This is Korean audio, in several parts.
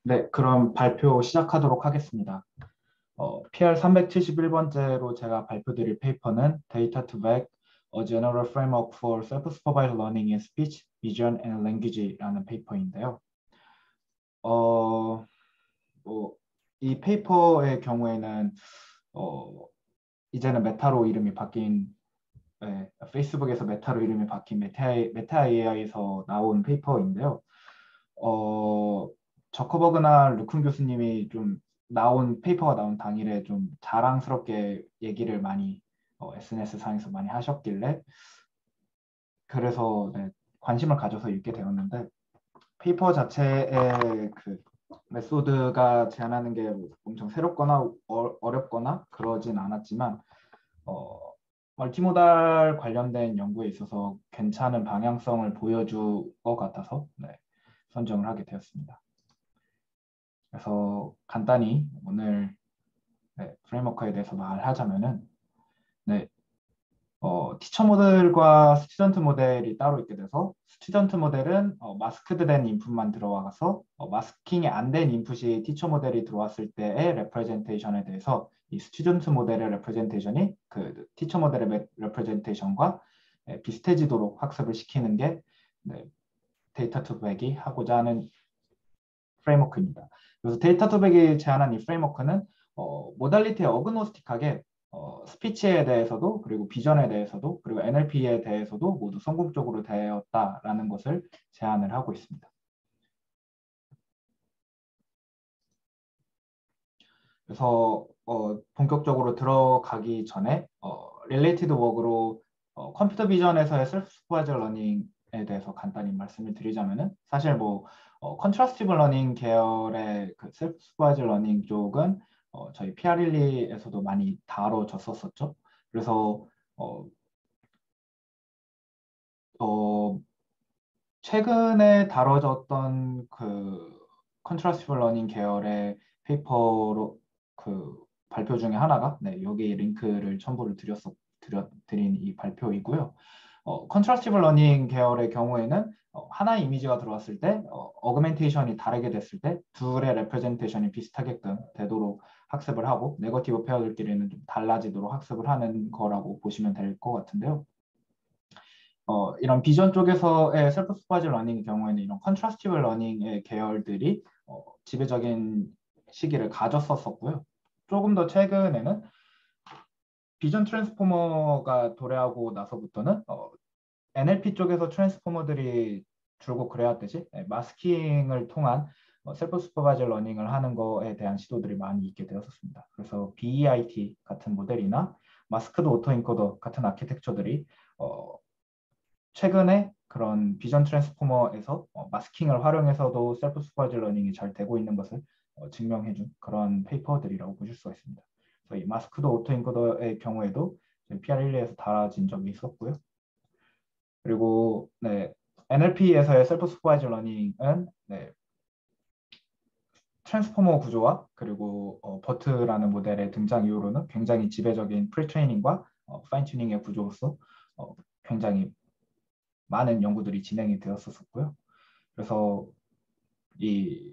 네, 그럼 발표 시작하도록 하겠습니다. PR 371번째로 제가 발표드릴 페이퍼는 Data to Back, A General Framework for Self-Supervised Learning in Speech, Vision and Language라는 페이퍼인데요. 어, 이 페이퍼의 경우에는 이제는 메타로 이름이 바뀐 페이스북에서 메타로 이름이 바뀐 메타 AI에서 나온 페이퍼인데요. 어, 저커버그나 루큰 교수님이 좀 나온 페이퍼가 나온 당일에 좀 자랑스럽게 얘기를 많이 SNS 상에서 많이 하셨길래 그래서 네, 관심을 가져서 읽게 되었는데 페이퍼 자체의 그 메소드가 제안하는 게 엄청 새롭거나 어렵거나 그러진 않았지만 어, 멀티모달 관련된 연구에 있어서 괜찮은 방향성을 보여줄 것 같아서 네, 선정을 하게 되었습니다. 그래서 간단히 오늘 프레임워크에 대해서 말하자면은 네, 티처 모델과 스튜던트 모델이 따로 있게 돼서 스튜던트 모델은 마스크드 된 인풋만 들어와서 마스킹이 안 된 인풋이 티처 모델이 들어왔을 때의 레프레젠테이션에 대해서 이 스튜던트 모델의 레프레젠테이션이 그 티처 모델의 레프레젠테이션과 비슷해지도록 학습을 시키는 게 네, 데이터 투백이 하고자 하는 프레임워크입니다. 그래서 데이터 투백이 제안한 이 프레임워크는 모달리티에 어그노스틱하게 스피치에 대해서도 그리고 비전에 대해서도 그리고 NLP에 대해서도 모두 성공적으로 되었다라는 것을 제안을 하고 있습니다. 그래서 본격적으로 들어가기 전에 릴레이티드 워크로 컴퓨터 비전에서의 셀프 슈퍼바이저 러닝에 대해서 간단히 말씀을 드리자면은 사실 뭐 컨트라스티브 러닝 계열의 그 셀프 슈퍼바이저 러닝 쪽은 저희 PR일리에서도 많이 다뤄졌었죠. 그래서 어, 어, 최근에 다뤄졌던 그 컨트라스티브 러닝 계열의 페이퍼로 그 발표 중에 하나가 여기 링크를 첨부를 드린 이 발표이고요. 컨트라스티브 러닝 계열의 경우에는 하나의 이미지가 들어왔을 때 어그멘테이션이 다르게 됐을 때 둘의 레프레젠테이션이 비슷하게끔 되도록 학습을 하고 네거티브 페어들끼리는 좀 달라지도록 학습을 하는 거라고 보시면 될 것 같은데요. 이런 비전 쪽에서의 셀프 슈퍼바이저 러닝의 경우에는 이런 컨트라스티브 러닝의 계열들이 지배적인 시기를 가졌었고요. 조금 더 최근에는 비전 트랜스포머가 도래하고 나서부터는 NLP 쪽에서 트랜스포머들이 줄곧 그래왔듯이 마스킹을 통한 셀프 슈퍼바이저 러닝을 하는 거에 대한 시도들이 많이 있게 되었습니다. 그래서 BEIT 같은 모델이나 마스크드 오토인코더 같은 아키텍처들이 최근에 그런 비전 트랜스포머에서 마스킹을 활용해서도 셀프 슈퍼바이저 러닝이 잘 되고 있는 것을 증명해준 그런 페이퍼들이라고 보실 수가 있습니다. 그래서 이 마스크드 오토인코더의 경우에도 PR1에서 다뤄진 적이 있었고요. 그리고 NLP에서의 셀프 슈퍼바이저 러닝은 트랜스포머 구조와 그리고 버트라는 모델의 등장 이후로는 굉장히 지배적인 프리트레이닝과 파인 튜닝의 구조로서 굉장히 많은 연구들이 진행이 되었었고요. 그래서 이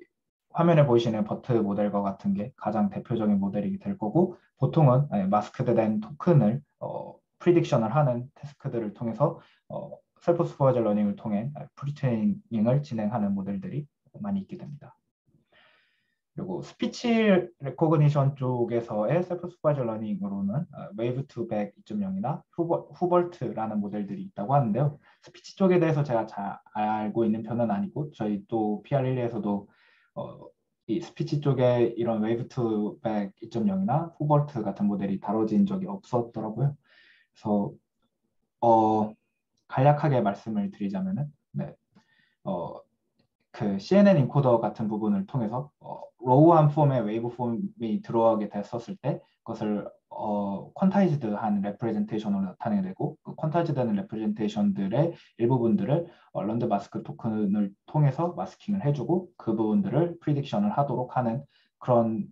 화면에 보이시는 버트 모델과 같은 게 가장 대표적인 모델이 될 거고 보통은 마스크드된 토큰을 프리딕션을 하는 태스크들을 통해서 셀프 슈퍼바이저 러닝을 통해 프리트레이닝을 진행하는 모델들이 많이 있게 됩니다. 그리고 스피치 레코그니션 쪽에서의 셀프 슈퍼바이저 러닝으로는 웨이브 투 백 2.0이나 후벌트라는 모델들이 있다고 하는데요. 스피치 쪽에 대해서 제가 잘 알고 있는 편은 아니고 저희 또 PR1에서도 이 스피치 쪽에 이런 웨이브 투 백 2.0이나 후벌트 같은 모델이 다뤄진 적이 없었더라고요. 그래서 간략하게 말씀을 드리자면은 그 CNN 인코더 같은 부분을 통해서 로우한 폼의 웨이브 폼이 들어가게 됐었을 때 그것을 퀀타이즈드한 레프레젠테이션으로 나타내게 되고 그 퀀타이즈드한 레프레젠테이션들의 일부분들을 런드 마스크 토큰을 통해서 마스킹을 해주고 그 부분들을 프리딕션을 하도록 하는 그런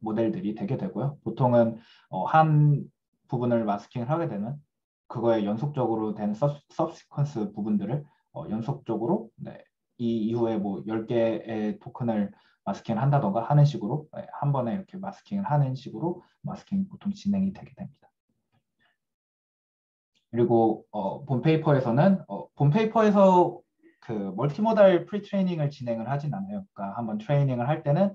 모델들이 되게 되고요. 보통은 한 부분을 마스킹을 하게 되면 그거에 연속적으로 된 서브시퀀스 부분들을 연속적으로 이 이후에 뭐 10개의 토큰을 마스킹을 한다던가 하는 식으로 한 번에 이렇게 마스킹을 하는 식으로 마스킹이 보통 진행이 되게 됩니다. 그리고 본 페이퍼에서 그 멀티모달 프리트레이닝을 진행을 하진 않아요. 그러니까 한번 트레이닝을 할 때는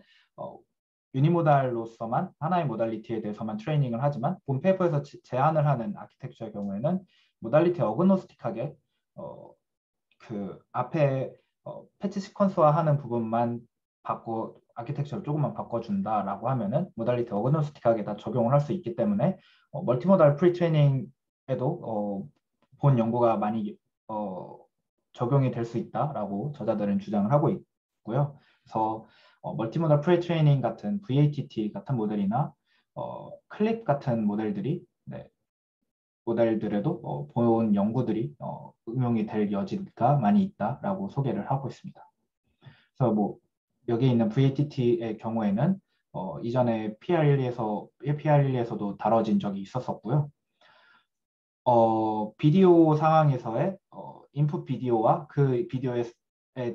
유니모달로서만 하나의 모달리티에 대해서만 트레이닝을 하지만 본 페이퍼에서 제안을 하는 아키텍처의 경우에는 모달리티 어그노스틱하게 그 앞에 패치 시퀀스화 하는 부분만 아키텍처를 조금만 바꿔준다라고 하면은 모달리티 어그노스틱하게 다 적용을 할 수 있기 때문에 멀티모달 프리트레이닝에도 본 연구가 많이 적용이 될 수 있다라고 저자들은 주장을 하고 있고요. 그래서 멀티모달 프리트레이닝 같은 VATT 같은 모델이나 클립 같은 모델들이 모델들에도 본 연구들이 응용이 될 여지가 많이 있다라고 소개를 하고 있습니다. 그래서 뭐 여기 있는 VATT의 경우에는 이전에 PR1에서도 다뤄진 적이 있었었고요. 비디오 상황에서의 인풋 비디오와 그 비디오에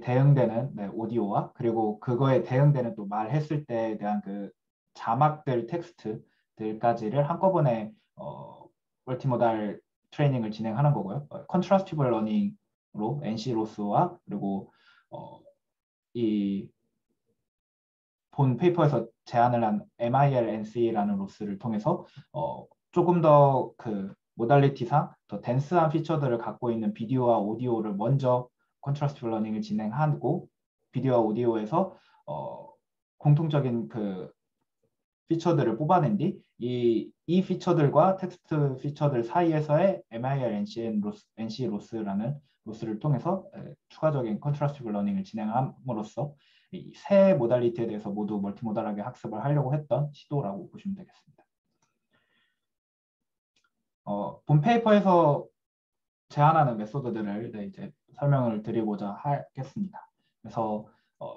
대응되는 오디오와 그리고 그거에 대응되는 또 말했을 때에 대한 그 자막들 텍스트들까지를 한꺼번에 멀티모달 트레이닝을 진행하는 거고요. 컨트라스티브 러닝으로 NC 로스와 그리고 이 본 페이퍼에서 제안을 한 MIL-NC라는 로스를 통해서 조금 더 그 모달리티상 더 덴스한 피처들을 갖고 있는 비디오와 오디오를 먼저 컨트라스티브 러닝을 진행하고 비디오와 오디오에서 공통적인 그 피처들을 뽑아낸 뒤 이 피처들과 텍스트 피처들 사이에서의 MIL-NC 로스라는 로스를 통해서 추가적인 컨트라스티브 러닝을 진행함으로써 이 세 모달리티에 대해서 모두 멀티모달하게 학습을 하려고 했던 시도라고 보시면 되겠습니다. 본 페이퍼에서 제안하는 메소드들을 이제 설명을 드리고자 하겠습니다. 그래서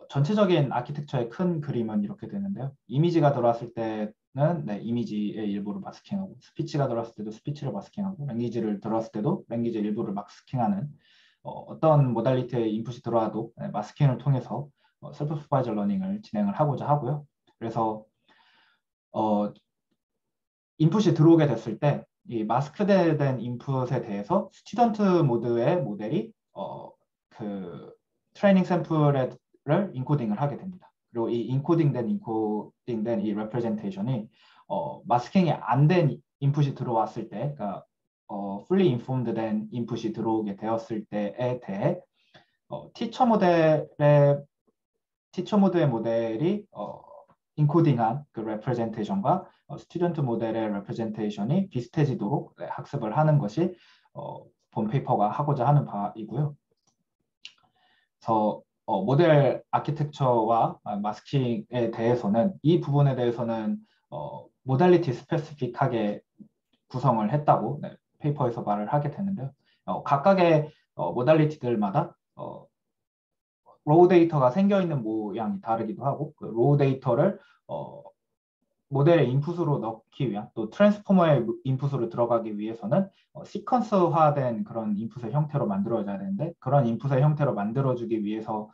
전체적인 아키텍처의 큰 그림은 이렇게 되는데요. 이미지가 들어왔을 때는 이미지의 일부를 마스킹하고 스피치가 들어왔을 때도 스피치를 마스킹하고 랭귀지를 들어왔을 때도 랭귀지 일부를 마스킹하는 어떤 모달리티의 인풋이 들어와도 마스킹을 통해서 셀프 슈퍼바이저 러닝을 진행을 하고자 하고요. 그래서 인풋이 들어오게 됐을 때 이 마스크된 인풋에 대해서 스튜던트 모드의 모델이 그 트레이닝 샘플을 인코딩을 하게 됩니다. 그리고 이 인코딩된 이 레프레젠테이션이 마스킹이 안 된 인풋이 들어왔을 때, 그러니까 fully informed 된 인풋이 들어오게 되었을 때에 대해 티처 모드의 모델이 인코딩한 그 레프레젠테이션과 스튜던트 모델의 레프레젠테이션이 비슷해지도록 학습을 하는 것이 본 페이퍼가 하고자 하는 바이고요. 그래서 모델 아키텍처와 마스킹에 대해서는 이 부분에 대해서는 모달리티 스페시픽하게 구성을 했다고 페이퍼에서 말을 하게 되는데요. 각각의 모달리티들마다 로우 데이터가 생겨 있는 모양이 다르기도 하고 그 로우 데이터를 모델의 인풋으로 넣기 위한 또 트랜스포머의 인풋으로 들어가기 위해서는 시퀀스화된 그런 인풋의 형태로 만들어져야 되는데 그런 인풋의 형태로 만들어주기 위해서는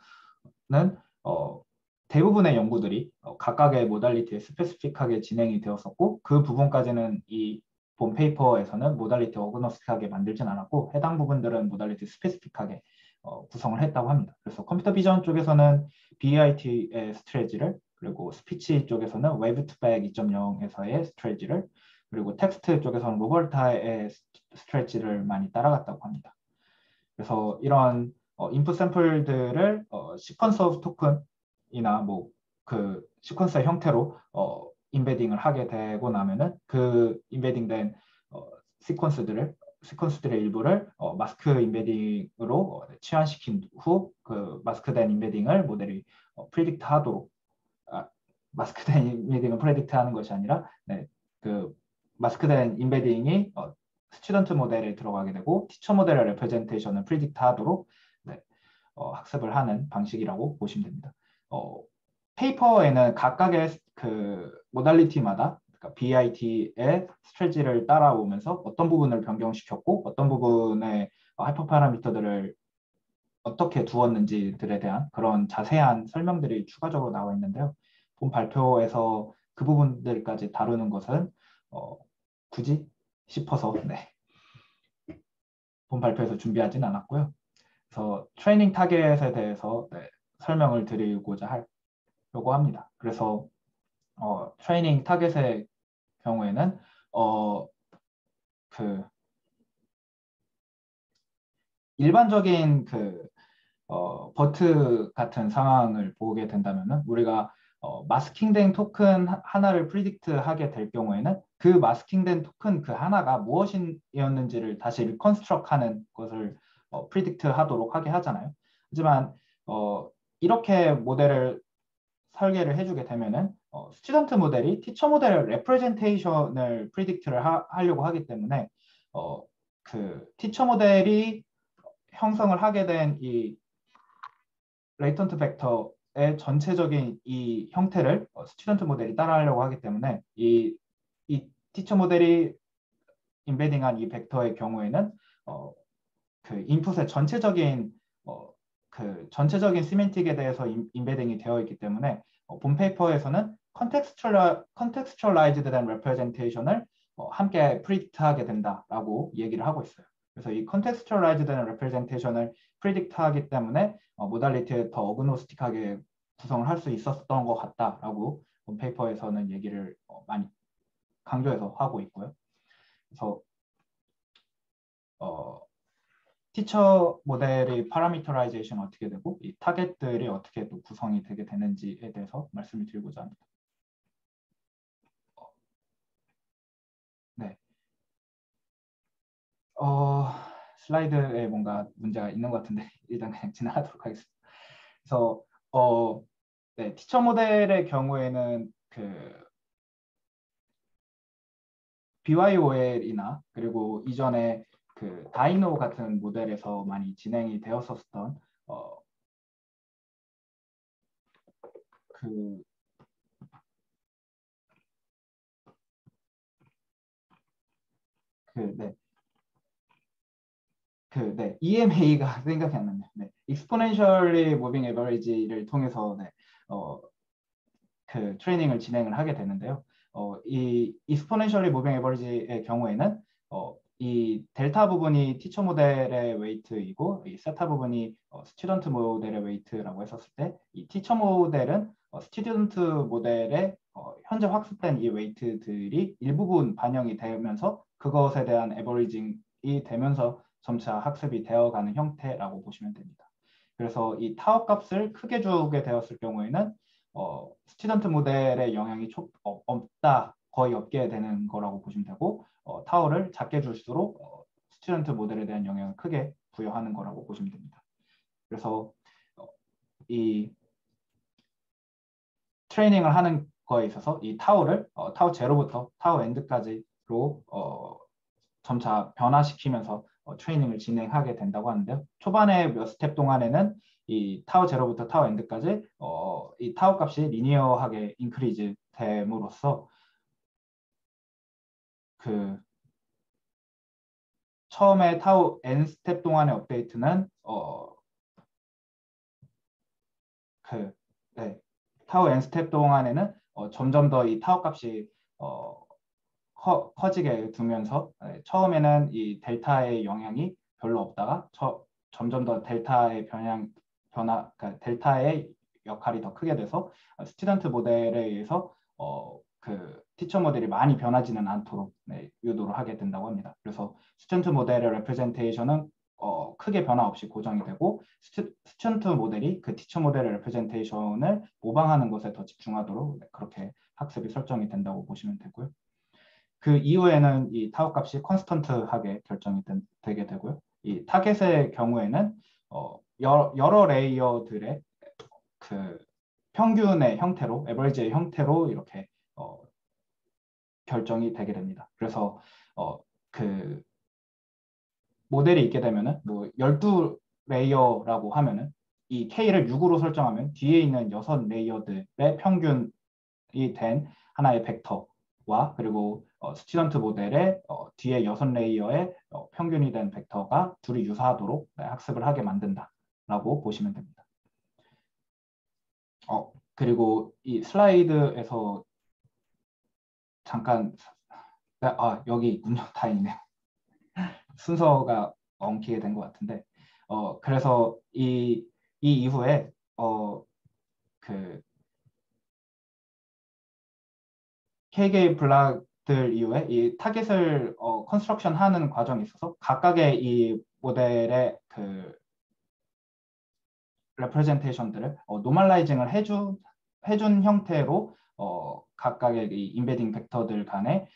대부분의 연구들이 각각의 모달리티에 스페시픽하게 진행이 되었었고 그 부분까지는 이 본 페이퍼에서는 모달리티 어그노스틱하게 만들진 않았고 해당 부분들은 모달리티 스페시픽하게 구성을 했다고 합니다. 그래서 컴퓨터 비전 쪽에서는 BIT의 스트레지를 그리고 스피치 쪽에서는 웨이브투백 2.0에서의 스트레지를 그리고 텍스트 쪽에서는 로벌타의 스트레지를 많이 따라갔다고 합니다. 그래서 이런 인풋 샘플들을 시퀀서 오브 토큰이나 뭐 그 시퀀서의 형태로 인베딩을 하게 되고 나면은 그 인베딩된 시퀀스들의 일부를 마스크 인베딩으로 치환시킨 후 그 마스크된 인베딩을 모델이 프리딕트 하도록 마스크된 인베딩을 프레딕트 하는 것이 아니라 그 마스크된 인베딩이 스튜던트 모델에 들어가게 되고 티처 모델의 레프레젠테이션을 프리딕트 하도록 학습을 하는 방식이라고 보시면 됩니다. 페이퍼에는 각각의 그 모달리티마다 그러니까 BIT의 스트레지를 따라오면서 어떤 부분을 변경시켰고 어떤 부분의 하이퍼 파라미터들을 어떻게 두었는지들에 대한 그런 자세한 설명들이 추가적으로 나와 있는데요. 본 발표에서 그 부분들까지 다루는 것은 굳이 싶어서 네, 본 발표에서 준비하진 않았고요. 그래서 트레이닝 타겟에 대해서 네, 설명을 드리고자 하려고 합니다. 그래서 트레이닝 타겟의 경우에는 그 일반적인 버트 같은 상황을 보게 된다면은 우리가 마스킹된 토큰 하나를 프리딕트 하게 될 경우에는 그 마스킹된 토큰 그 하나가 무엇이었는지를 다시 리컨스트럭 하는 것을 프리딕트 하도록 하게 하잖아요. 하지만 이렇게 모델을 설계를 해주게 되면은 스튜던트 모델이 티처 모델의 레프레젠테이션을 프리딕트를 하려고 하기 때문에 그 티처 모델이 형성을 하게 된 이 레이턴트 벡터의 전체적인 이 형태를 스튜던트 모델이 따라하려고 하기 때문에 이 티처 모델이 임베딩한 이 벡터의 경우에는 그 인풋의 전체적인 시멘틱에 대해서 임베딩이 되어 있기 때문에 본 페이퍼에서는 컨텍스츄얼라이즈드 된 레프레젠테이션을 함께 프리딕트하게 된다라고 얘기를 하고 있어요. 그래서 이 컨텍스츄얼라이즈드 된 레프레젠테이션을 프리딕트하기 때문에 모달리티에 더 어그노스틱하게 구성을 할 수 있었던 것 같다라고 본 페이퍼에서는 얘기를 많이 강조해서 하고 있고요. 그래서 티처 모델의 파라미터라이제이션 어떻게 되고 이 타겟들이 어떻게 또 구성이 되게 되는지에 대해서 말씀을 드리고자 합니다. 네. 슬라이드에 뭔가 문제가 있는 것 같은데 일단 그냥 지나가도록 하겠습니다. 그래서 네, 티처 모델의 경우에는 그 BYOL이나 그리고 이전에 그 다이노 같은 모델에서 많이 진행이 되었었던 그 네. 네, EMA가 생각이 안 나네요. 네, Exponentially Moving Average를 통해서 네, 트레이닝을 진행을 하게 되는데요. 이 Exponentially Moving Average의 경우에는 이 델타 부분이 티처 모델의 웨이트이고 이 세타 부분이 스튜던트 모델의 웨이트라고 했었을 때 이 티처 모델은 스튜던트 모델의 현재 학습된 이 웨이트들이 일부분 반영이 되면서 그것에 대한 에버리징이 되면서 점차 학습이 되어가는 형태라고 보시면 됩니다. 그래서 이 타워 값을 크게 주게 되었을 경우에는 스튜던트 모델의 영향이 없다, 거의 없게 되는 거라고 보시면 되고 타워를 작게 줄수록 스튜던트 모델에 대한 영향을 크게 부여하는 거라고 보시면 됩니다. 그래서 이 트레이닝을 하는 거에 있어서 이 타워를 타워 제로부터 타워 엔드까지로 점차 변화시키면서 트레이닝을 진행하게 된다고 하는데요. 초반에 몇 스텝 동안에는 이 타워 제로부터 타워 엔드까지 이 타워 값이 리니어하게 인크리즈 됨으로써 그 처음에 타워 n 스텝 동안의 업데이트는 네, 타워 n 스텝 동안에는 점점 더 이 타워 값이 커지게 두면서 처음에는 이 델타의 영향이 별로 없다가 점점 더 델타의 그러니까 델타의 역할이 더 크게 돼서 스튜던트 모델에 의해서 그 티처 모델이 많이 변하지는 않도록 네, 유도를 하게 된다고 합니다. 그래서 스튜던트 모델의 레프레젠테이션은 크게 변화 없이 고정이 되고 스튜던트 모델이 그 티처 모델의 레프레젠테이션을 모방하는 것에 더 집중하도록 네, 그렇게 학습이 설정이 된다고 보시면 되고요. 그 이후에는 이 타워 값이 컨스턴트하게 결정이 되게 되고요. 이 타겟의 경우에는 여러 레이어들의 그 평균의 형태로, 에버리지의 형태로 이렇게 결정이 되게 됩니다. 그래서 그 모델이 있게 되면은 뭐 12레이어라고 하면은 이 K를 6으로 설정하면 뒤에 있는 6레이어들의 평균이 된 하나의 벡터와 그리고 스튜던트 모델의 뒤에 6레이어의 평균이 된 벡터가 둘이 유사하도록 네, 학습을 하게 만든다 라고 보시면 됩니다. 그리고 이 슬라이드에서 잠깐 여기 있군요. 다행이네요. 순서가 엉키게 된 것 같은데 그래서 이 이후에 그 K게이 블락들 이후에 이 타겟을 컨스트럭션 하는 과정에 있어서 각각의 이 모델의 그 레프레젠테이션들을 노멀라이징을 해준 형태로 각각의 이 인베딩 벡터들 간의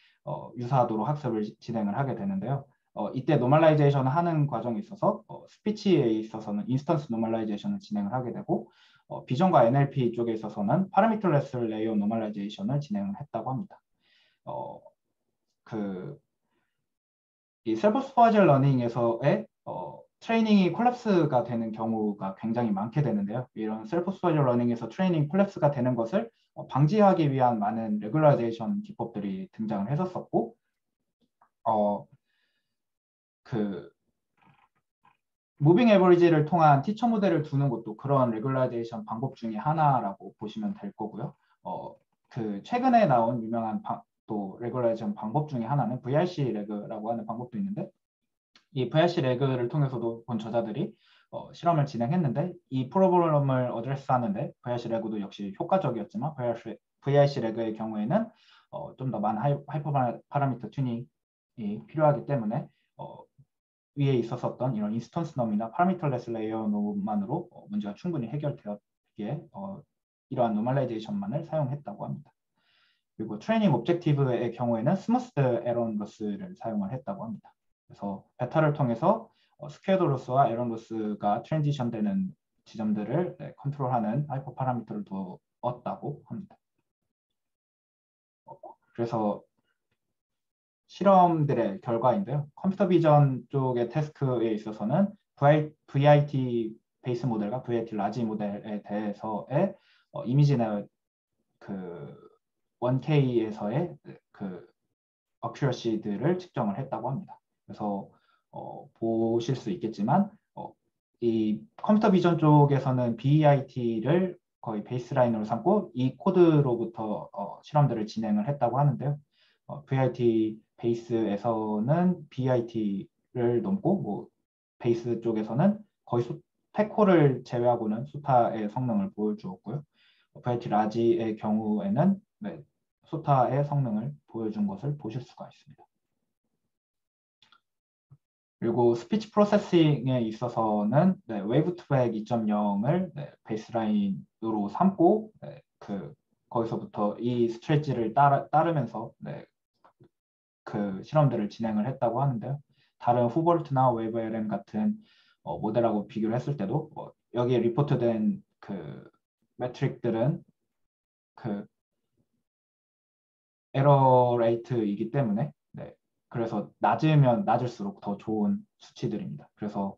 유사도로 학습을 진행을 하게 되는데요. 이때 노멀라이제이션을 하는 과정에 있어서 스피치에 있어서는 인스턴스 노멀라이제이션을 진행을 하게 되고 비전과 NLP 쪽에 있어서는 파라미터레스 레이어 노멀라이제이션을 진행을 했다고 합니다. 이 셀프 슈퍼바이저 러닝에서의 트레이닝이 콜랩스가 되는 경우가 굉장히 많게 되는데요. 이런 셀프 슈퍼바이저 러닝에서 트레이닝 콜랩스가 되는 것을 방지하기 위한 많은 레귤라이제이션 기법들이 등장을 했었었고 무빙 에버리지를 통한 티처 모델을 두는 것도 그런 레귤라이제이션 방법 중에 하나라고 보시면 될 거고요. 최근에 나온 유명한 또 레귤라이제이션 방법 중에 하나는 VRC 레그라고 하는 방법도 있는데 이 VRC 레그를 통해서도 본 저자들이 실험을 진행했는데 이 프로블럼을 어드레스하는데 VRC 레그도 역시 효과적이었지만 VRC 레그의 경우에는 좀 더 많은 하이퍼 파라미터 튜닝이 필요하기 때문에 위에 있었던 이런 인스턴스 놈이나 파라미터레스 레이어 놈만으로 문제가 충분히 해결되었기에 이러한 노멀라이제이션만을 사용했다고 합니다. 그리고 트레이닝 옵젝티브의 경우에는 스무스 에런 로스를 사용을 했다고 합니다. 그래서 베타를 통해서 스퀘어드 로스와 에런 로스가 트랜지션 되는 지점들을 컨트롤하는 하이퍼 파라미터를 두었다고 합니다. 그래서 실험들의 결과인데요. 컴퓨터 비전 쪽의 태스크에 있어서는 VIT 베이스 모델과 VIT 라지 모델에 대해서의 이미지나 그 1K에서의 그 어큐러시들을 측정을 했다고 합니다. 그래서 보실 수 있겠지만 이 컴퓨터 비전 쪽에서는 BEIT를 거의 베이스라인으로 삼고 이 코드로부터 실험들을 진행을 했다고 하는데요. VIT 베이스에서는 BIT를 넘고 베이스 쪽에서는 거의 테코를 제외하고는 소타의 성능을 보여주었고요. VIT 라지의 경우에는 소타의 성능을 보여준 것을 보실 수가 있습니다. 그리고 스피치 프로세싱에 있어서는 웨이브 투백 2.0을 베이스라인으로 삼고 거기서부터 이 스트레치를 따르면서 그 실험들을 진행을 했다고 하는데요. 다른 후볼트나 웨이브 LM 같은 모델하고 비교를 했을 때도 여기에 리포트된 그 매트릭들은 그 에러 레이트이기 때문에 그래서 낮으면 낮을수록 더 좋은 수치들입니다. 그래서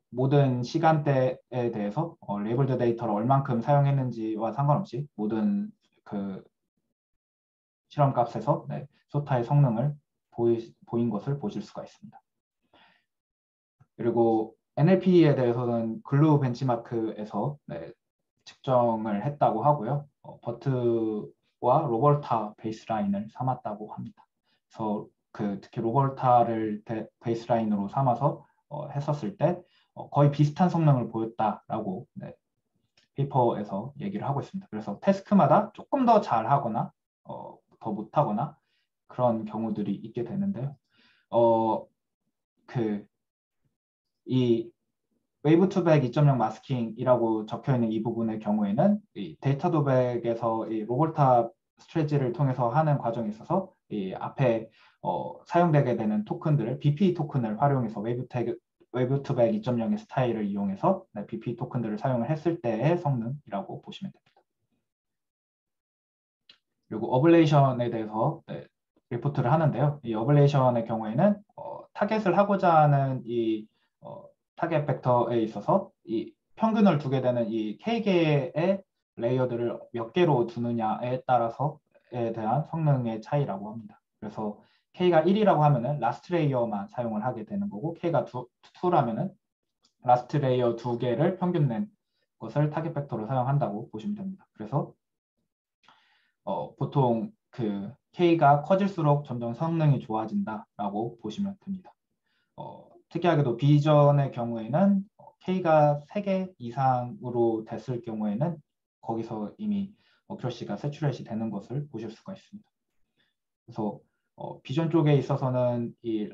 모든 시간대에 대해서 레이블드 데이터를 얼만큼 사용했는지와 상관없이 모든 그 실험 값에서 소타의 성능을 보인 것을 보실 수가 있습니다. 그리고 NLP에 대해서는 글루 벤치마크에서 측정을 했다고 하고요. 버트와 로벌타 베이스라인을 삼았다고 합니다. 그래서 특히 로벌타를 베이스라인으로 삼아서 했었을 때 거의 비슷한 성능을 보였다라고 페이퍼에서 얘기를 하고 있습니다. 그래서 태스크마다 조금 더 잘하거나 더 못하거나 그런 경우들이 있게 되는데요. 이 웨이브 투백 2.0 마스킹이라고 적혀있는 이 부분의 경우에는 이 데이터 도백에서 이 로볼타 스트레지를 통해서 하는 과정에 있어서 이 앞에 사용되게 되는 토큰들을 BP 토큰을 활용해서 웨이브 투백 2.0의 스타일을 이용해서 BP 토큰들을 사용을 했을 때의 성능이라고 보시면 됩니다. 그리고 어블레이션에 대해서 리포트를 하는데요. 이 어블레이션의 경우에는 타겟을 하고자 하는 이 타겟 벡터에 있어서 이 평균을 두게 되는 이 K개의 레이어들을 몇 개로 두느냐에 따라서에 대한 성능의 차이라고 합니다. 그래서 K가 1이라고 하면은 라스트 레이어만 사용을 하게 되는 거고 K가 2라면은 라스트 레이어 2개를 평균 낸 것을 타겟 벡터로 사용한다고 보시면 됩니다. 그래서 보통 그 K가 커질수록 점점 성능이 좋아진다라고 보시면 됩니다. 특이하게도 비전의 경우에는 K가 3개 이상으로 됐을 경우에는 거기서 이미 어큐러시가 세츄레이시 되는 것을 보실 수가 있습니다. 그래서 비전 쪽에 있어서는 이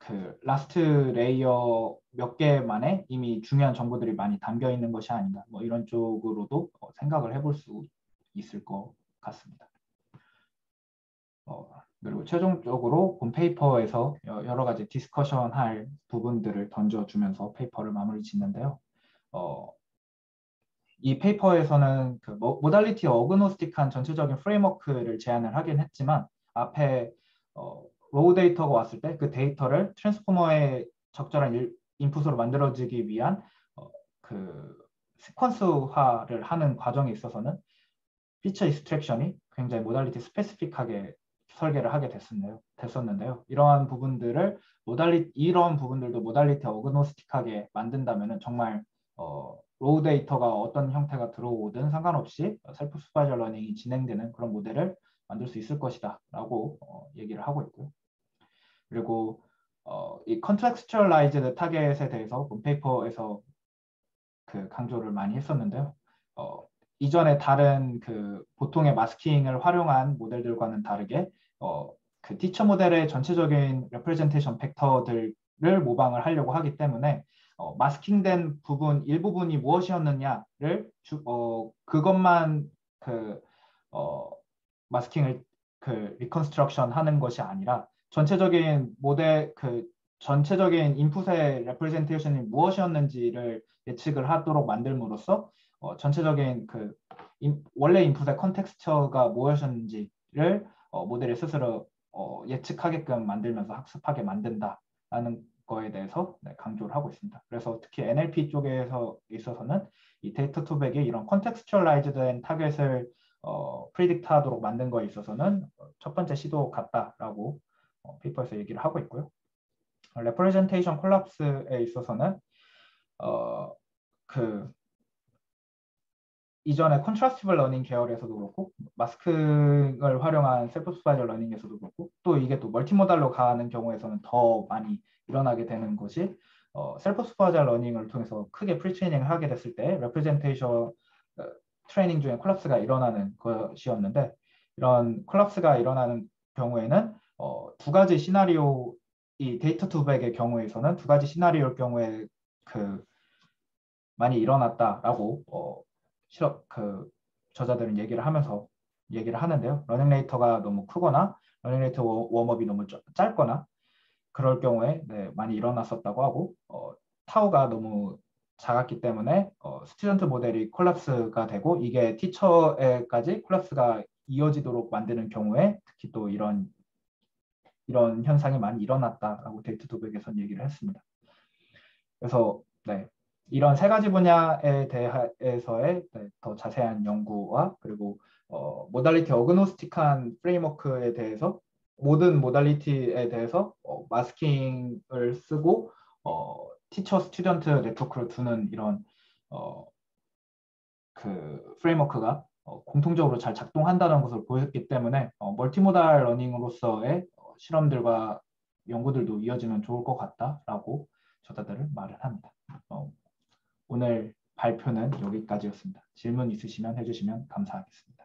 그 라스트 레이어 몇 개만에 이미 중요한 정보들이 많이 담겨 있는 것이 아닌가, 뭐 이런 쪽으로도 생각을 해볼 수 있을 것 같습니다. 그리고 최종적으로 본 페이퍼에서 여러 가지 디스커션 할 부분들을 던져주면서 페이퍼를 마무리 짓는데요. 이 페이퍼에서는 그 모달리티 어그노스틱한 전체적인 프레임워크를 제안을 하긴 했지만 앞에 로우 데이터가 왔을 때 그 데이터를 트랜스포머의 적절한 인풋으로 만들어지기 위한 그 시퀀스화를 하는 과정에 있어서는 피처 익스트랙션이 굉장히 모달리티 스페시픽하게 설계를 하게 됐었는데요. 이러한 부분들도 모달리티 어그노스틱하게 만든다면 정말 로우 데이터가 어떤 형태가 들어오든 상관없이 셀프 슈퍼바이저 러닝이 진행되는 그런 모델을 만들 수 있을 것이다 라고 얘기를 하고 있고요. 그리고 이 컨텍스츄얼라이즈드 타겟에 대해서 본 페이퍼에서 그 강조를 많이 했었는데요. 이전에 다른 그 보통의 마스킹을 활용한 모델들과는 다르게 그 티처 모델의 전체적인 레프레젠테이션 벡터들을 모방을 하려고 하기 때문에 마스킹된 부분 일부분이 무엇이었느냐를 그것만 그 마스킹을 그 리컨스트럭션 하는 것이 아니라 전체적인 모델 그 전체적인 인풋의 레프레젠테이션이 무엇이었는지를 예측을 하도록 만들므로써 전체적인 그 원래 인풋의 컨텍스처가 무엇이었는지를 모델이 스스로 예측하게끔 만들면서 학습하게 만든다라는 거에 대해서 강조를 하고 있습니다. 그래서 특히 NLP 쪽에서 있어서는 이 데이터 투백이 이런 컨텍스츄얼라이즈된 타겟을 프리딕트하도록 만든 거에 있어서는 첫 번째 시도 같다라고 페이퍼에서 얘기를 하고 있고요. 레프레젠테이션 콜랩스에 있어서는 그 이전에 컨트라스티블 러닝 계열에서도 그렇고 마스킹을 활용한 셀프 슈퍼바이저 러닝에서도 그렇고 또 이게 또 멀티모달로 가는 경우에서는 더 많이 일어나게 되는 것이 셀프 슈퍼바이저 러닝을 통해서 크게 프리트레이닝을 하게 됐을 때 레프레젠테이션 트레이닝 중에 콜랩스가 일어나는 것이었는데 이런 콜랩스가 일어나는 경우에는 두 가지 시나리오 이 데이터 투백의 경우에서는 두 가지 시나리오일 경우에 그 많이 일어났다라고 그 저자들은 얘기를 하는데요. 러닝 레이터가 너무 크거나 러닝 레이터 웜업이 너무 짧거나 그럴 경우에 많이 일어났었다고 하고 타우가 너무 작았기 때문에 스튜던트 모델이 콜랩스가 되고 이게 티처에까지 콜랩스가 이어지도록 만드는 경우에 특히 또 이런 현상이 많이 일어났다라고 데이터 도백에서는 얘기를 했습니다. 그래서 이런 세 가지 분야에 대해서의 더 자세한 연구와 그리고 모달리티 어그노스틱한 프레임워크에 대해서 모든 모달리티에 대해서 마스킹을 쓰고 티처 스튜던트 네트워크를 두는 이런 그 프레임워크가 공통적으로 잘 작동한다는 것을 보였기 때문에 멀티모달 러닝으로서의 실험들과 연구들도 이어지면 좋을 것 같다라고 저자들은 말을 합니다. 오늘 발표는 여기까지였습니다. 질문 있으시면 해주시면 감사하겠습니다.